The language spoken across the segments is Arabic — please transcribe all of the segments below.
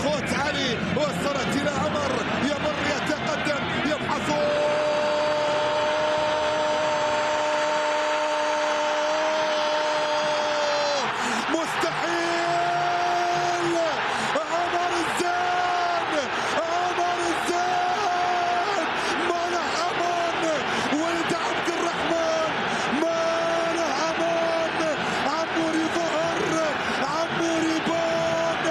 خوت علي وصلت إلى عمر، يمر يتقدم يبحث مستحيل. عمر الزين، عمر الزين مانع امان، ولد عبد الرحمن مانع امان. عموري ظهر، عموري بان،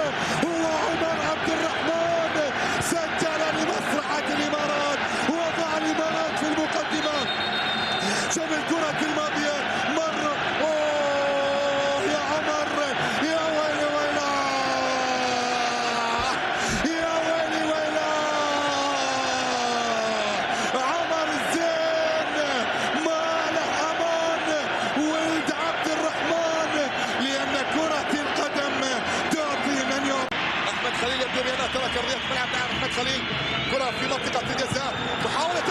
هو عمر عبد الرحمن سجل لمصلحة الامارات، وضع الامارات في المقدمة. شوف الكرة الماضية مر، اوه يا عمر، يا ويلي ويلا، يا ويلي ويلا. عمر الزين ما له امان، ولد عبد الرحمن، لان كرة القدم تعطي من يعطي. احمد خليل يبدو بان ترك ارضية الملعب. نعم احمد خليل، كرة في منطقة الجزاء، محاولة